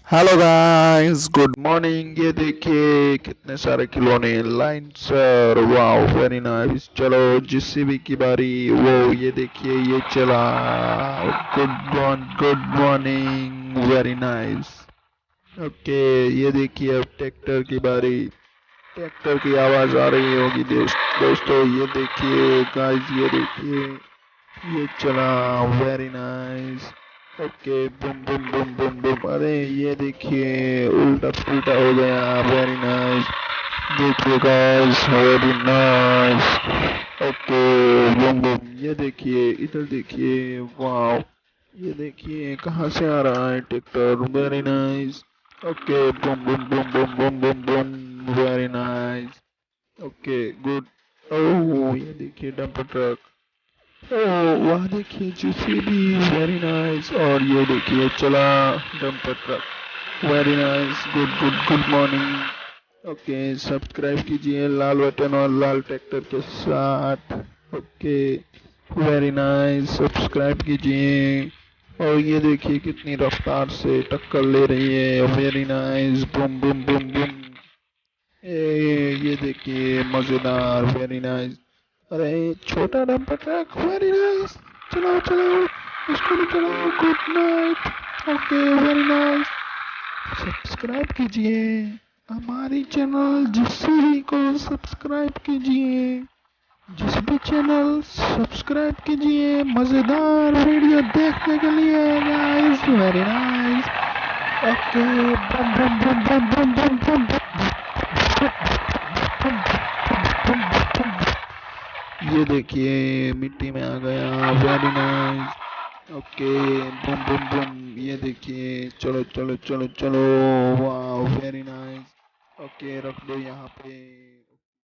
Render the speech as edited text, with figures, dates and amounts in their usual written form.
Hello guys, good morning. ये देखिए कितने सारे खिलौने line sir, wow very nice. चलो जिससे की बारी, वो ये देखिए ये चला। Good morning, very nice. Okay, ये देखिए अब ट्रैक्टर की बारी। ट्रैक्टर की आवाज आ रही होगी दोस्तों, ये देखिए गाइस, ये देखिए ये चला, very nice. Okay, Bum boom boom boom Bum. अरे ये देखिए उल्टा पुल्टा हो गया, वेरी नाइस। देखिए guys, very nice. Okay, Bum Bum. ये देखिए इधर देखिए, वाओ। ये देखिए कहाँ से आ रहा है tractor, very nice. Okay, Bum boom boom boom boom boom boom, very nice. Okay, good. Oh, ये देखिए डंपर ट्रक। ओह वहाँ देखिए जेसीबी, वेरी नाइस। और ये देखिए चला dumper truck, very nice. Good good good morning. Okay, subscribe कीजिए लाल बटन और लाल ट्रैक्टर के साथ। ओके, वेरी नाइस, सब्सक्राइब कीजिए। और ये देखिए कितनी रफ्तार से टक्कर ले रही है, very nice, boom boom boom boom. ये देखिए मजेदार, वेरी नाइस। अरे छोटा डंपर ट्रक, वेरी नाइस। चलाओ चलाओ, इसको भी चलाओ, good night. Okay, very nice. Subscribe कीजिए हमारी चैनल, जिससे भी को सब्सक्राइब कीजिए। जिस भी चैनल सब्सक्राइब कीजिए मजेदार वीडियो देखने के लिए गाइस, वेरी नाइस। ओके, बम बम बम बम बम बम बम बम। ये देखिए मिट्टी में आ गया, very nice. Okay, boom boom boom. ये देखिए, चलो चलो चलो चलो, वाह वेरी नाइस। ओके, रख दो यहाँ पे।